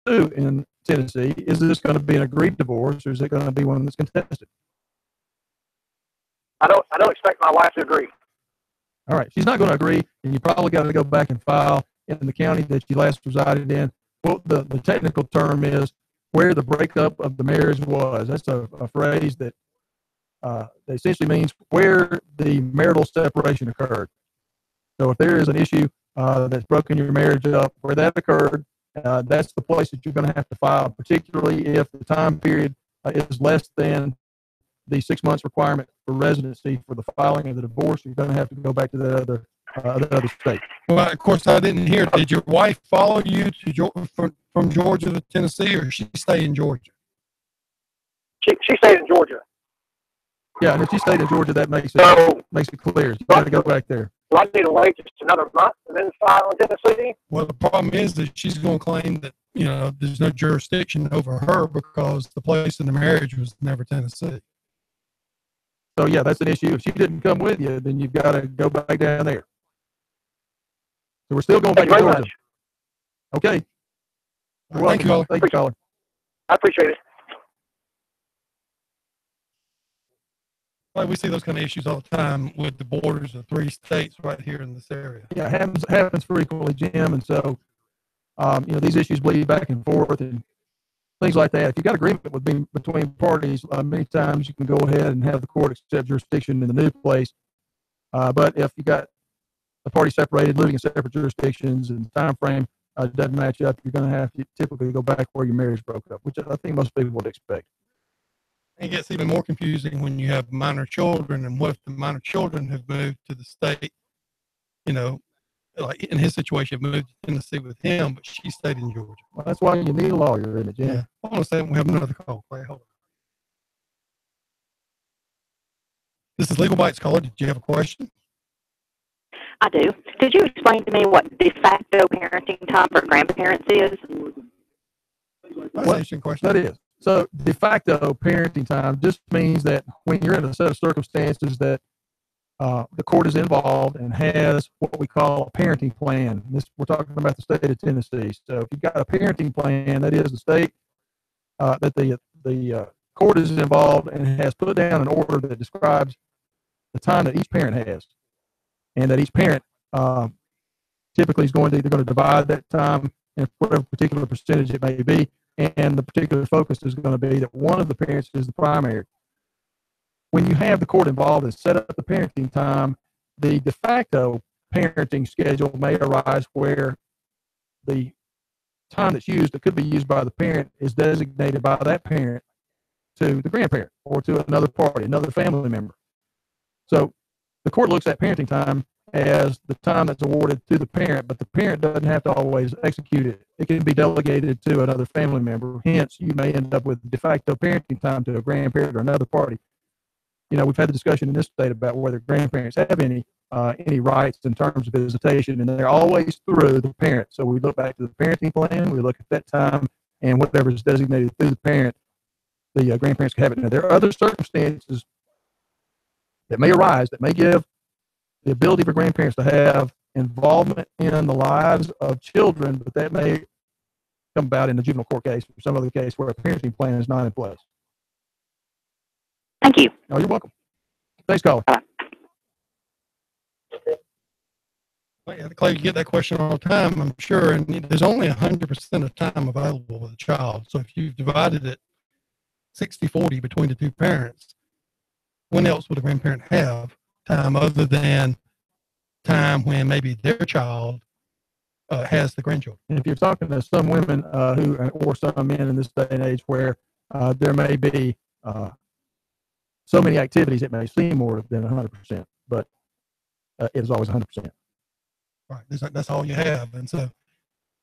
pursue in Tennessee, is this going to be an agreed divorce, or is it going to be one that's contested? I don't expect my wife to agree. All right, she's not going to agree, and you probably got to go back and file in the county that you last resided in. Well, the technical term is where the breakup of the marriage was. That's a phrase that essentially means where the marital separation occurred. So if there is an issue that's broken your marriage up, where that occurred, that's the place that you're going to have to file, particularly if the time period is less than the 6 months requirement for residency for the filing of the divorce. You're going to have to go back to that other state. Well, of course, I didn't hear. Did your wife follow you to from Georgia to Tennessee, or she stay in Georgia? She stayed in Georgia. Yeah, and if she stayed in Georgia, that makes it clear. You got to go back there. Do I need to wait just another month and then file in Tennessee? Well, the problem is that she's going to claim that there's no jurisdiction over her because the place in the marriage was never Tennessee. So yeah, that's an issue. If she didn't come with you, then you've got to go back down there. So we're still going back to Georgia. Much. Okay. Thank you, Thank you, caller. I appreciate it. Like we see those kind of issues all the time with the borders of 3 states right here in this area. Yeah, it happens frequently, Jim. And so, these issues bleed back and forth and things like that. If you've got agreement between parties, many times you can go ahead and have the court accept jurisdiction in the new place. But if you got the parties separated, living in separate jurisdictions, and the time frame doesn't match up, you're going to have to typically go back where your marriage broke up, which I think most people would expect. It gets even more confusing when you have minor children, and what if the minor children have moved to the state, like in his situation, moved to Tennessee with him, but she stayed in Georgia. Well, that's why you need a lawyer, isn't it, Jim? Yeah. Hold on a second. We have another call. Clay, hold on. This is Legal Bites caller. Did you have a question? I do. Could you explain to me what de facto parenting time for grandparents is? That's an question. That is. So de facto parenting time just means that when you're in a set of circumstances that the court is involved and has what we call a parenting plan. We're talking about the state of Tennessee. So if you've got a parenting plan, that is the state that the court is involved and has put down an order that describes the time that each parent has, and that each parent typically is going to divide that time in whatever particular percentage it may be, and the particular focus is going to be that one of the parents is the primary. When you have the court involved and set up the parenting time, the de facto parenting schedule may arise where the time that's used, that could be used by the parent, is designated by that parent to the grandparent or to another party, another family member. So the court looks at parenting time as the time that's awarded to the parent, but the parent doesn't have to always execute it. It can be delegated to another family member. Hence, you may end up with de facto parenting time to a grandparent or another party. We've had the discussion in this state about whether grandparents have any rights in terms of visitation, and they're always through the parent. So we look back to the parenting plan, we look at that time, and whatever is designated through the parent, the grandparents can have it. Now, there are other circumstances that may arise that may give the ability for grandparents to have involvement in the lives of children, but that may come about in a juvenile court case or some other case where a parenting plan is not in place. Thank you. Oh, you're welcome. Thanks, caller. Clay, you get that question all the time, I'm sure, and there's only 100% of time available with a child. So if you've divided it 60-40 between the two parents, when else would a grandparent have time other than time when maybe their child has the grandchildren? And if you're talking to some women or some men in this day and age where there may be so many activities, it may seem more than 100%, but it is always 100%. Right, that's all you have, and so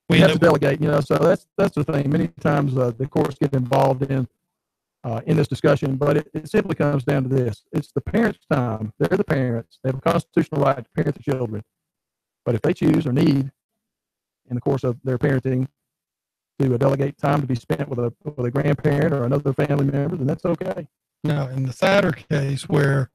we have to delegate. So that's the thing. Many times the courts get involved in this discussion, but it simply comes down to this: it's the parents' time. They're the parents. They have a constitutional right to parent the children, but if they choose or need, in the course of their parenting, to delegate time to be spent with a grandparent or another family member, then that's okay. Now, in the sadder case where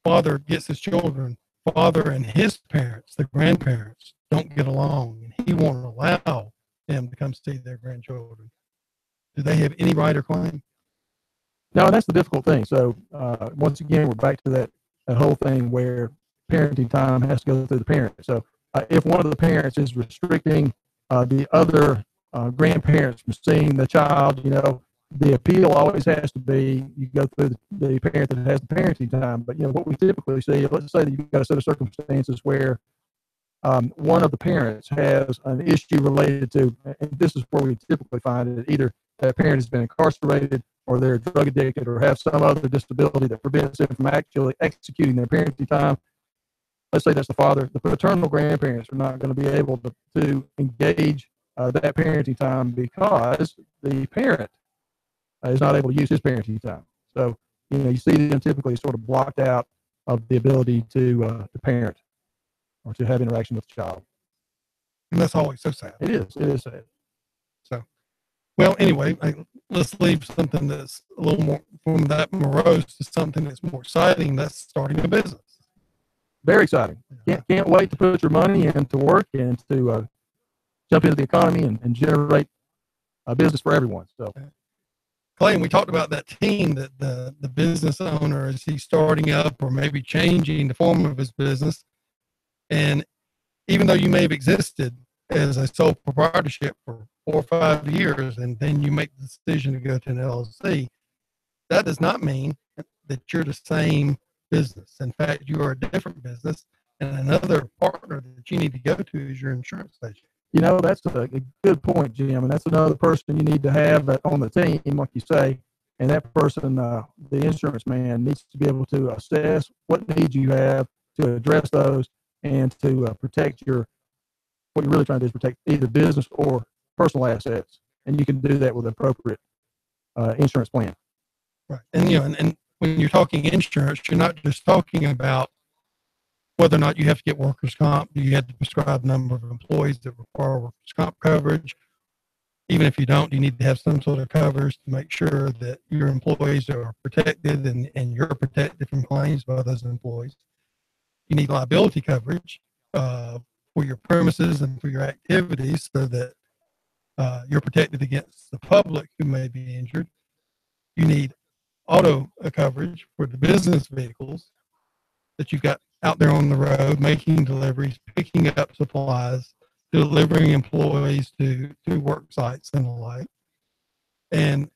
father gets his children, father and his parents, the grandparents, don't get along, and he won't allow them to come see their grandchildren. Do they have any right or claim? No, that's the difficult thing. So once again, we're back to that whole thing where parenting time has to go through the parent. So if one of the parents is restricting the other grandparents from seeing the child, the appeal always has to be you go through the parent that has the parenting time. But what we typically see, let's say that you've got a set of circumstances where one of the parents has an issue related to, and this is where we typically find it, either that parent has been incarcerated or they're drug addicted or have some other disability that prevents them from actually executing their parenting time. Let's say that's the father. The paternal grandparents are not going to be able to engage that parenting time because the parent is not able to use his parenting time. So, you see them typically sort of blocked out of the ability to parent or to have interaction with the child. And that's always so sad. It is sad. So, well, anyway, let's leave something that's a little more from that morose to something that's more exciting. That's starting a business. Very exciting. Can't wait to put your money into work and to jump into the economy and generate a business for everyone. So, Clay, and we talked about that team that the business owner, is he starting up or maybe changing the form of his business? And even though you may have existed as a sole proprietorship for 4 or 5 years, and then you make the decision to go to an LLC, that does not mean that you're the same business. In fact, you are a different business, and another partner that you need to go to is your insurance agent. That's a good point, Jim, and that's another person you need to have on the team, like you say, and that person, the insurance man, needs to be able to assess what needs you have to address those and to protect what you're really trying to do is protect either business or personal assets, and you can do that with an appropriate insurance plan. Right, and when you're talking insurance, you're not just talking about whether or not you have to get workers' comp. You have to prescribe a number of employees that require workers' comp coverage. Even if you don't, you need to have some sort of coverage to make sure that your employees are protected and you're protected from claims by those employees. You need liability coverage for your premises and for your activities so that you're protected against the public who may be injured. You need auto coverage for the business vehicles that you've got out there on the road, making deliveries, picking up supplies, delivering employees to work sites and the like. And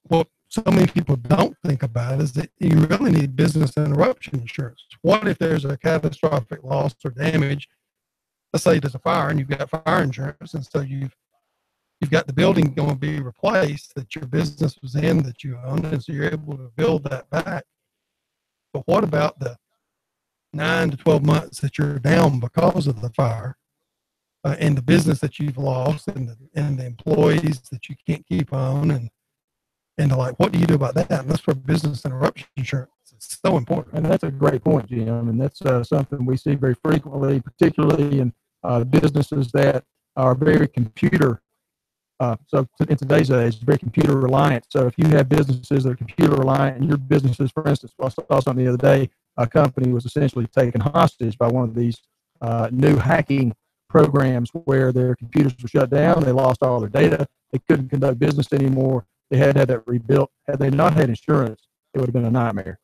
what so many people don't think about is that you really need business interruption insurance. What if there's a catastrophic loss or damage? Let's say there's a fire and you've got fire insurance, and so you've got the building going to be replaced that your business was in, that you own, and so you're able to build that back. But what about the 9 to 12 months that you're down because of the fire, and the business that you've lost, and the employees that you can't keep on, and like, what do you do about that? And that's where business interruption insurance is so important. And that's a great point, Jim. And that's something we see very frequently, particularly in businesses that are very computer. So in today's age, very computer reliant. So if you have businesses that are computer reliant, and your businesses, for instance, I saw something the other day, a company was essentially taken hostage by one of these new hacking programs where their computers were shut down. They lost all their data. They couldn't conduct business anymore. They had to have that rebuilt. Had they not had insurance, it would have been a nightmare.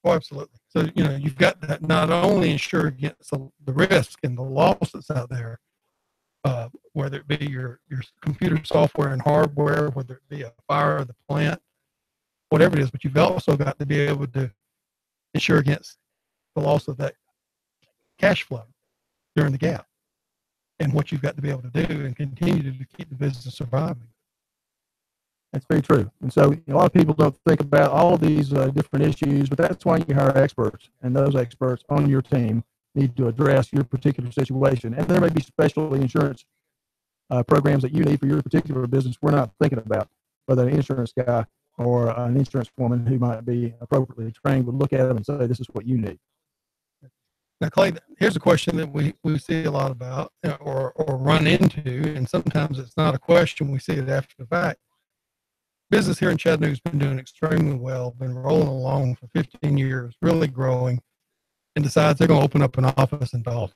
Oh, absolutely. So, you've got that not only insured against the risk and the loss that's out there, whether it be your computer software and hardware, whether it be a fire of the plant, whatever it is, but you've also got to be able to insure against the loss of that cash flow during the gap, and what you've got to be able to do and continue to keep the business surviving. That's very true. And so a lot of people don't think about all of these different issues, but that's why you hire experts, and those experts on your team need to address your particular situation. And there may be special insurance programs that you need for your particular business we're not thinking about, whether an insurance guy or an insurance woman who might be appropriately trained would look at them and say, this is what you need. Now, Clay, here's a question that we see a lot about or run into, and sometimes it's not a question, we see it after the fact. Business here in Chattanooga has been doing extremely well, been rolling along for 15 years, really growing, and decides they're going to open up an office in Dalton.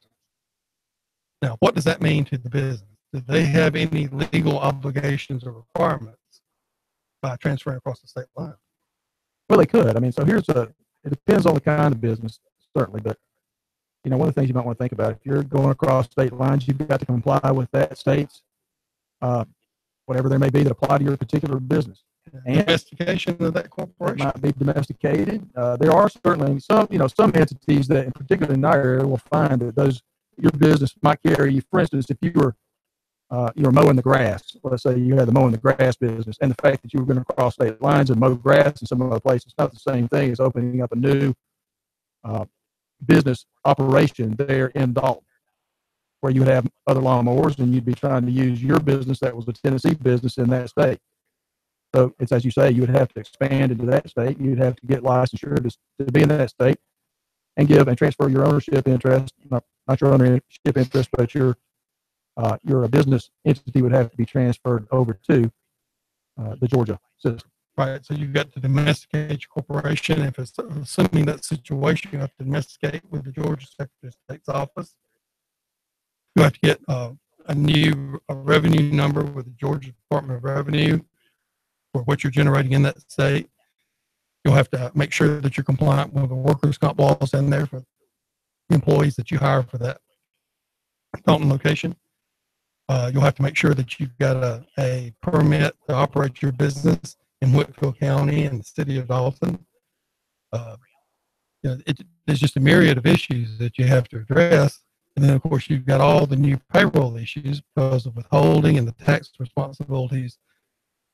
Now, what does that mean to the business? do they have any legal obligations or requirements by transferring across the state line? Well, they could. I mean, so it depends on the kind of business, certainly, but one of the things you might want to think about, if you're going across state lines, you've got to comply with that state's, whatever there may be that apply to your particular business. And domestication of that corporation. It might be domesticated. There are certainly some entities that, in particular in our area, will find that your business might carry you. For instance, if you were mowing the grass, let's say you had the mowing the grass business, and the fact that you were going to cross state lines and mow grass in some other places, it's not the same thing as opening up a new business operation there in Dalton, where you would have other lawnmowers and you'd be trying to use your business that was a Tennessee business in that state. So it's, as you say, you would have to expand into that state. You'd have to get licensure to be in that state and give and transfer your ownership interest, not your ownership interest, but your business entity would have to be transferred over to the Georgia system. Right. So you've got to domesticate your corporation. If it's assuming that situation, you have to domesticate with the Georgia Secretary of State's office. You have to get a new revenue number with the Georgia Department of Revenue for what you're generating in that state. You'll have to make sure that you're compliant with the workers' comp laws in there for the employees that you hire for that Dalton location. You'll have to make sure that you've got a permit to operate your business in Whitfield County and the city of Dalton. There's just a myriad of issues that you have to address. And then, of course, you've got all the new payroll issues because of withholding and the tax responsibilities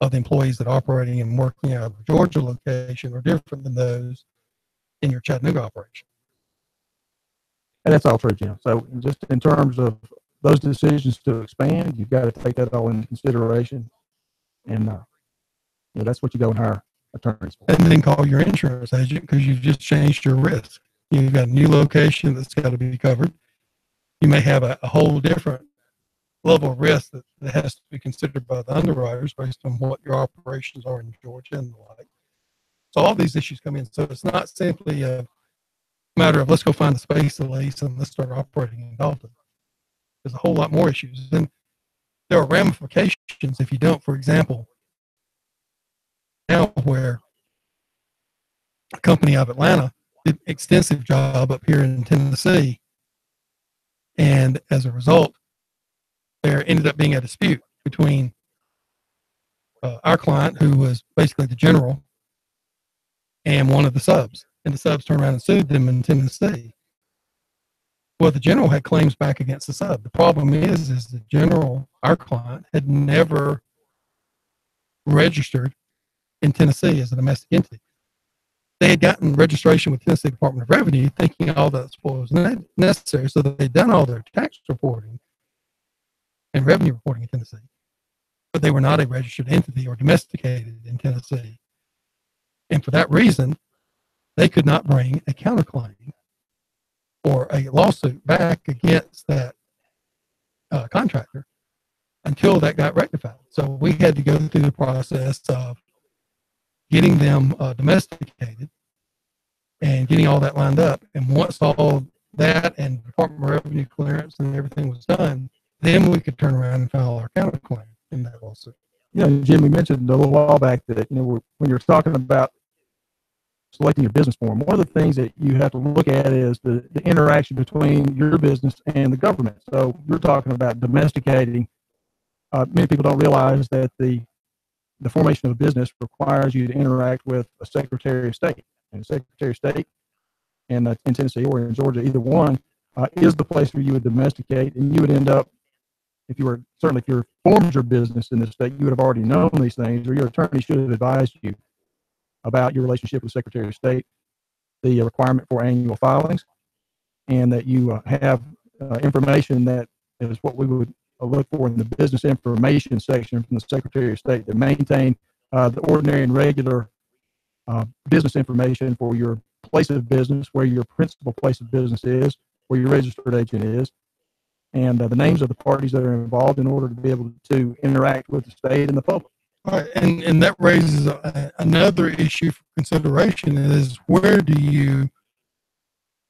of the employees that are operating and working out of the Georgia location are different than those in your Chattanooga operation. And that's all true, Jim. So just in terms of those decisions to expand, you've got to take that all into consideration. And that's what you go and hire attorneys for. And then call your insurance agent because you've just changed your risk. You've got a new location that's got to be covered. You may have a whole different level of risk that has to be considered by the underwriters based on what your operations are in Georgia and the like. So all these issues come in. So it's not simply a matter of let's go find a space to lease and let's start operating in Dalton. There's a whole lot more issues. And there are ramifications if you don't. For example, now where a company out of Atlanta did an extensive job up here in Tennessee, and as a result, there ended up being a dispute between our client, who was basically the general, and one of the subs. And the subs turned around and sued them in Tennessee. Well, the general had claims back against the sub. The problem is the general, our client, had never registered in Tennessee as a domestic entity. They had gotten registration with Tennessee Department of Revenue, thinking all that was necessary, so that they'd done all their tax reporting and revenue reporting in Tennessee, but they were not a registered entity or domesticated in Tennessee. And for that reason, they could not bring a counterclaim or a lawsuit back against that contractor until that got rectified. So we had to go through the process of getting them domesticated and getting all that lined up. And once all that and Department of Revenue clearance and everything was done, then we could turn around and file our counterclaim in that lawsuit. Jim, we mentioned a little while back that, when you're talking about selecting your business form, one of the things that you have to look at is the interaction between your business and the government. So you're talking about domesticating. Many people don't realize that the formation of a business requires you to interact with a Secretary of State. And the Secretary of State in Tennessee or in Georgia, either one, is the place where you would domesticate, and you would end up, if you formed your business in this state, you would have already known these things, or your attorney should have advised you about your relationship with the Secretary of State, the requirement for annual filings, and that you have information that is what we would look for in the business information section from the Secretary of State, to maintain the ordinary and regular business information for your place of business, where your principal place of business is, where your registered agent is, and the names of the parties that are involved in order to be able to interact with the state and the public. All right, and that raises another issue for consideration is, where do you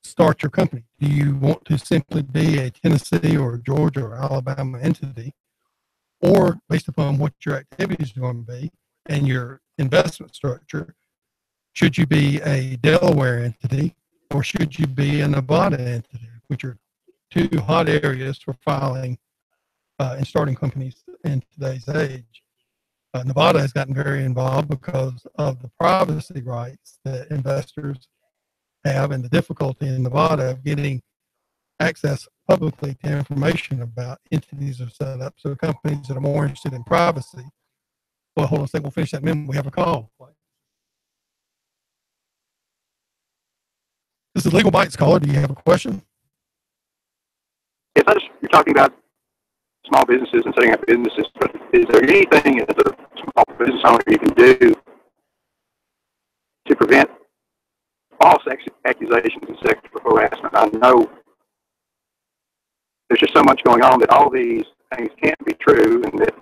start your company? Do you want to simply be a Tennessee or Georgia or Alabama entity, or based upon what your activities are going to be and your investment structure, should you be a Delaware entity or should you be a Nevada entity, which are two hot areas for filing and starting companies in today's age. Nevada has gotten very involved because of the privacy rights that investors have and the difficulty in Nevada of getting access publicly to information about entities that are set up. So companies that are more interested in privacy. Well, hold on a second. We'll finish that minute. We have a call. This is Legal Bites caller. Do you have a question? Yes, you're talking about small businesses and setting up businesses, but is there anything as a small business owner you can do to prevent false accusations and sexual harassment? I know there's just so much going on that all these things can't be true and that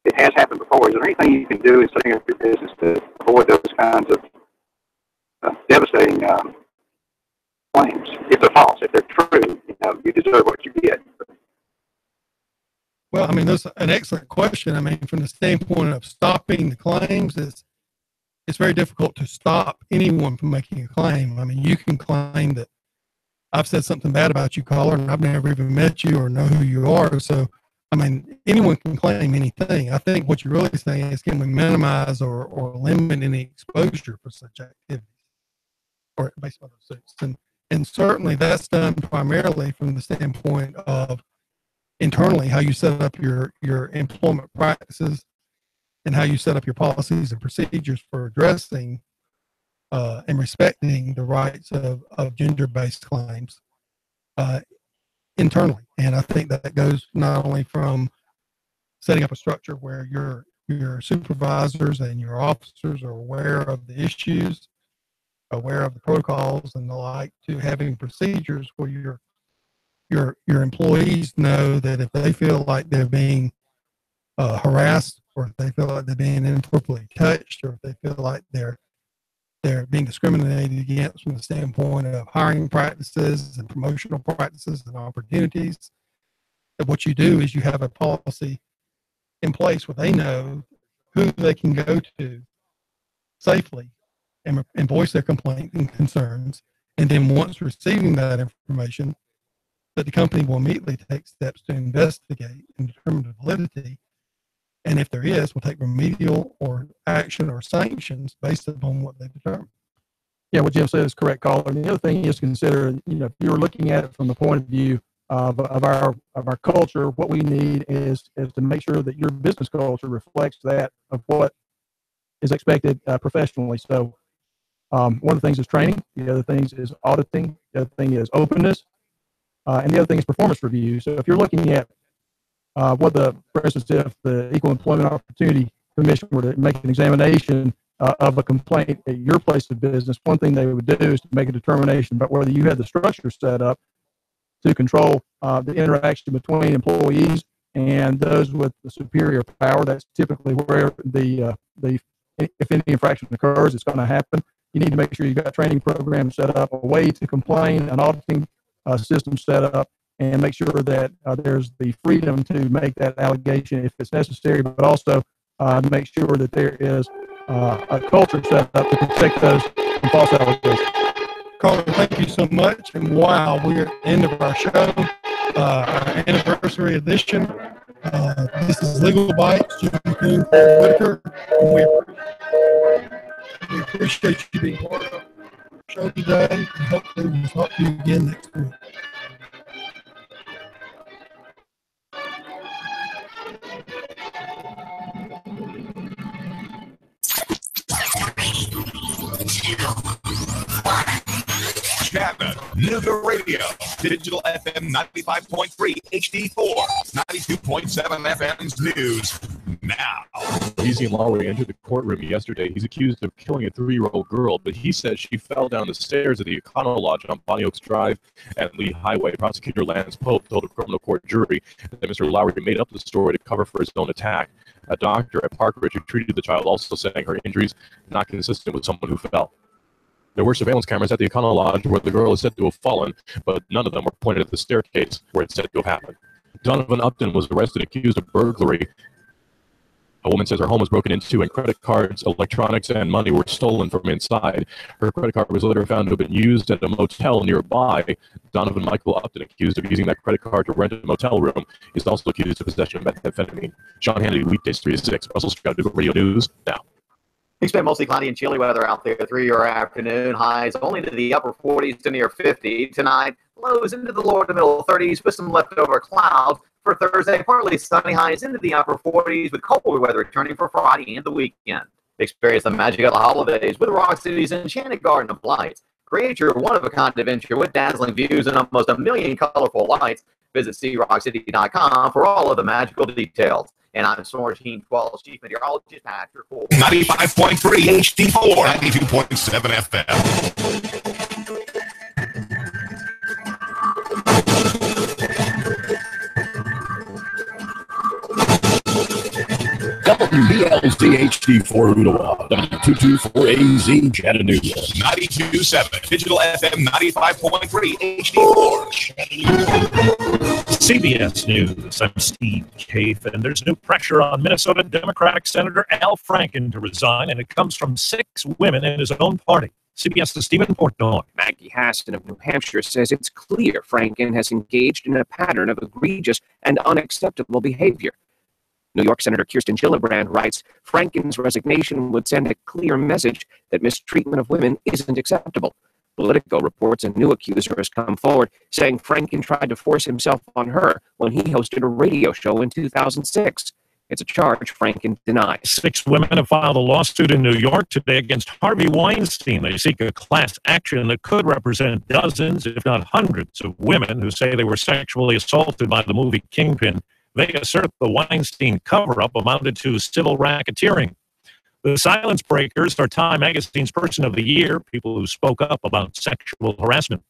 it has happened before. Is there anything you can do in setting up your business to avoid those kinds of devastating claims? If they're false, if they're true, you deserve what you get. Well, I mean, that's an excellent question. I mean, from the standpoint of stopping the claims, it's very difficult to stop anyone from making a claim. I mean, you can claim that I've said something bad about you, caller, and I've never even met you or know who you are. So, I mean, anyone can claim anything. I think what you're really saying is, can we minimize or limit any exposure for such activities or based on those suits? And certainly that's done primarily from the standpoint of internally how you set up your employment practices and how you set up your policies and procedures for addressing and respecting the rights of gender-based claims internally. And I think that goes not only from setting up a structure where your supervisors and your officers are aware of the issues, aware of the protocols and the like, to having procedures where your employees know that if they feel like they're being harassed, or if they feel like they're being inappropriately touched, or if they feel like they're being discriminated against from the standpoint of hiring practices and promotional practices and opportunities, that what you do is you have a policy in place where they know who they can go to safely and voice their complaint and concerns. And then once receiving that information, that the company will immediately take steps to investigate and determine the validity. And if there is, we'll take remedial or action or sanctions based upon what they determine. Yeah, what Jim said is correct, caller. And the other thing is consider, if you're looking at it from the point of view of our culture, what we need is to make sure that your business culture reflects that of what is expected professionally. So one of the things is training. The other things is auditing. The other thing is openness. And the other thing is performance review. So if you're looking at for instance, if the Equal Employment Opportunity Commission were to make an examination of a complaint at your place of business, one thing they would do is to make a determination about whether you had the structure set up to control the interaction between employees and those with the superior power. That's typically where if any infraction occurs, it's going to happen. You need to make sure you've got training programs set up, a way to complain, an auditing system set up, and make sure that there's the freedom to make that allegation if it's necessary, but also make sure that there is a culture set up to protect those from false allegations. Colin, thank you so much. And wow, we're at the end of our show, our anniversary edition. This is Legal Bites, Jim Coon, Paul Whitaker. We appreciate you being part of the show today, and hopefully we'll talk to you again next week. Chattanooga Radio, digital FM 95.3 HD4, 92.7 FM's news. Now, Easy and Lowry entered the courtroom yesterday. He's accused of killing a 3-year-old girl, but he says she fell down the stairs of the Econo Lodge on Bonnie Oaks Drive and Lee Highway. Prosecutor Lance Pope told a criminal court jury that Mr. Lowry made up the story to cover for his own attack. A doctor at Park Ridge who treated the child also saying her injuries are not consistent with someone who fell. There were surveillance cameras at the Econo Lodge where the girl is said to have fallen, but none of them were pointed at the staircase where it's said to have happened. Donovan Upton was arrested accused of burglary. A woman says her home was broken into and credit cards, electronics, and money were stolen from inside. Her credit card was later found to have been used at a motel nearby. Donovan Michael Upton, accused of using that credit card to rent a motel room, is also accused of possession of methamphetamine. Sean Hannity, weekdays 3 to 6. Russell's Chattanooga Radio News now. Expect mostly cloudy and chilly weather out there through your afternoon. Highs only to the upper 40s to near 50. Tonight, lows into the lower to middle 30s with some leftover clouds. For Thursday, partly sunny, highs into the upper 40s with colder weather returning for Friday and the weekend. Experience the magic of the holidays with Rock City's Enchanted Garden of Lights. Create your one-of-a-kind adventure with dazzling views and almost a million colorful lights. Visit CRockCity.com for all of the magical details. And I'm Storm Team 12's Chief Meteorologist, Patrick Cole. 95.3 HD4, 92.7 FM. WBLZ HD4 Ottawa, W224AZ Chattanooga, 92.7 Digital FM, 95.3 HD4. CBS News. I'm Steve Kafe, and there's new pressure on Minnesota Democratic Senator Al Franken to resign, and it comes from 6 women in his own party. CBS's Stephen Portnoy. Maggie Haston of New Hampshire says it's clear Franken has engaged in a pattern of egregious and unacceptable behavior. New York Senator Kirsten Gillibrand writes, Franken's resignation would send a clear message that mistreatment of women isn't acceptable. Politico reports a new accuser has come forward, saying Franken tried to force himself on her when he hosted a radio show in 2006. It's a charge Franken denies. 6 women have filed a lawsuit in New York today against Harvey Weinstein. They seek a class action that could represent dozens, if not hundreds, of women who say they were sexually assaulted by the movie Kingpin. They assert the Weinstein cover-up amounted to civil racketeering. The Silence Breakers are Time Magazine's Person of the Year, people who spoke up about sexual harassment.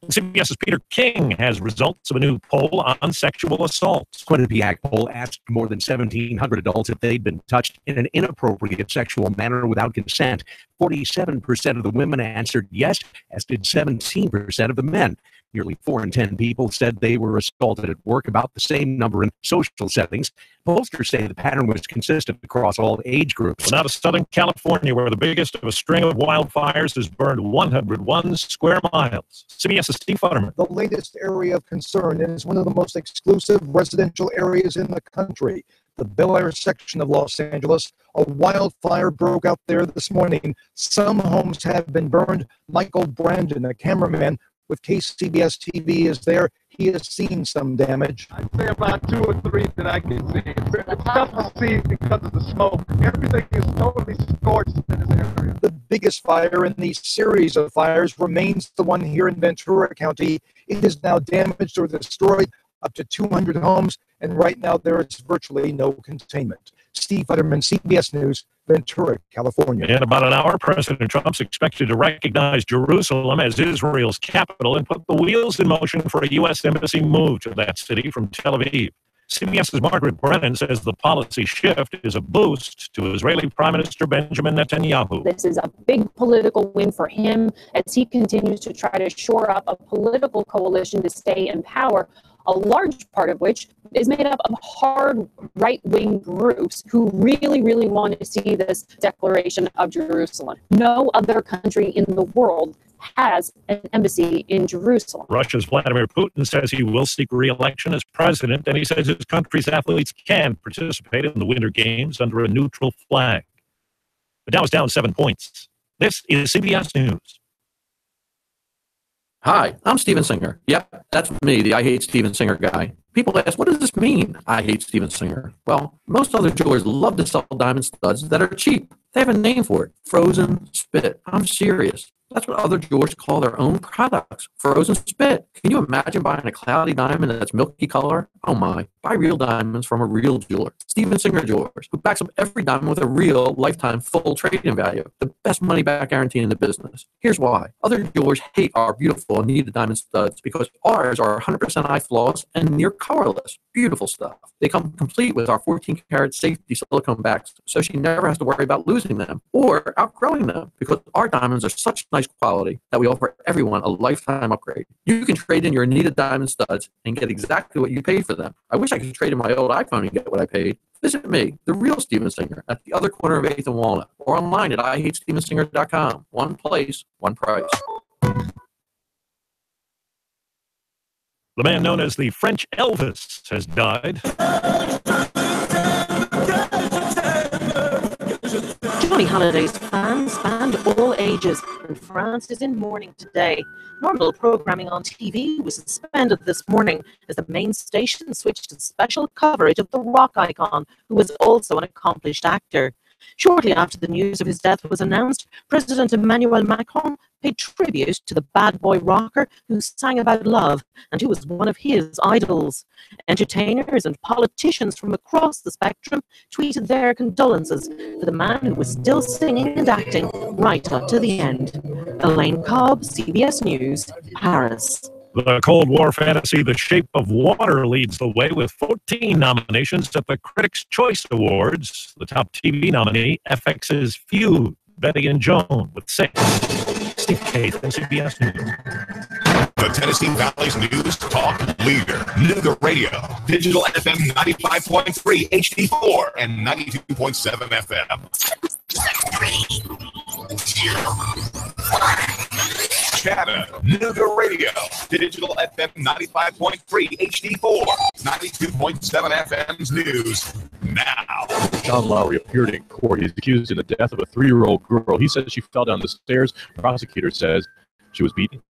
And CBS's Peter King has results of a new poll on sexual assaults. Quinnipiac poll asked more than 1,700 adults if they'd been touched in an inappropriate sexual manner without consent. 47% of the women answered yes, as did 17% of the men. Nearly 4 in 10 people said they were assaulted at work, about the same number in social settings. Pollsters say the pattern was consistent across all age groups. Now to Southern California, where the biggest of a string of wildfires has burned 101 square miles. CBS's Steve Futterman. The latest area of concern is one of the most exclusive residential areas in the country, the Bel Air section of Los Angeles. A wildfire broke out there this morning. Some homes have been burned. Michael Brandon, a cameraman with KCBS TV, is there. He has seen some damage. I'd say about 2 or 3 that I can see. It's tough to see because of the smoke. Everything is totally scorched in this area. The biggest fire in the series of fires remains the one here in Ventura County. It is now damaged or destroyed up to 200 homes, and right now there is virtually no containment. Steve Futterman, CBS News, Ventura, California. In about an hour, President Trump's expected to recognize Jerusalem as Israel's capital and put the wheels in motion for a U.S. embassy move to that city from Tel Aviv. CBS's Margaret Brennan says the policy shift is a boost to Israeli Prime Minister Benjamin Netanyahu. This is a big political win for him as he continues to try to shore up a political coalition to stay in power, a large part of which is made up of hard right-wing groups who really, really want to see this declaration of Jerusalem. No other country in the world has an embassy in Jerusalem. Russia's Vladimir Putin says he will seek re-election as president, and he says his country's athletes can participate in the Winter Games under a neutral flag. The Dow is down 7 points. This is CBS News. Hi, I'm Steven Singer. Yep, that's me, the I Hate Steven Singer guy. People ask, what does this mean, I hate Steven Singer? Well, most other jewelers love to sell diamond studs that are cheap. They have a name for it, frozen spit. I'm serious. That's what other jewelers call their own products, frozen spit. Can you imagine buying a cloudy diamond that's milky color? Oh my, buy real diamonds from a real jeweler. Steven Singer Jewelers, who backs up every diamond with a real lifetime full trade-in value. The best money back guarantee in the business. Here's why. Other jewelers hate our beautiful and needed diamond studs because ours are 100% eye flawless and near colorless. Beautiful stuff. They come complete with our 14-karat safety silicone backs, so she never has to worry about losing them or outgrowing them because our diamonds are such nice nice quality that we offer everyone a lifetime upgrade. You can trade in your Anita diamond studs and get exactly what you paid for them. I wish I could trade in my old iPhone and get what I paid. Visit me, the real Steven Singer, at the other corner of 8th and Walnut, or online at IHateStevenSinger.com. One place, one price. The man known as the French Elvis has died. Johnny Holliday's fans spanned all ages, and France is in mourning today. Normal programming on TV was suspended this morning as the main station switched to special coverage of the rock icon, who was also an accomplished actor. Shortly after the news of his death was announced, President Emmanuel Macron paid tribute to the bad boy rocker who sang about love and who was one of his idols. Entertainers and politicians from across the spectrum tweeted their condolences for the man who was still singing and acting right up to the end. Elaine Cobb, CBS News, Paris. The Cold War fantasy The Shape of Water leads the way with 14 nominations at the Critics' Choice Awards. The top TV nominee, FX's Feud, Betty and Joan with 6. Steve Case, CBS News. The Tennessee Valley's news talk leader, Nooga Radio, digital FM 95.3 HD4 and 92.7 FM. 3, 2, 1. Chattanooga Radio, digital FM 95.3 HD4, 92.7 FM's news now. John Lowry appeared in court. He's accused in the death of a 3-year-old girl. He says she fell down the stairs. The prosecutor says she was beaten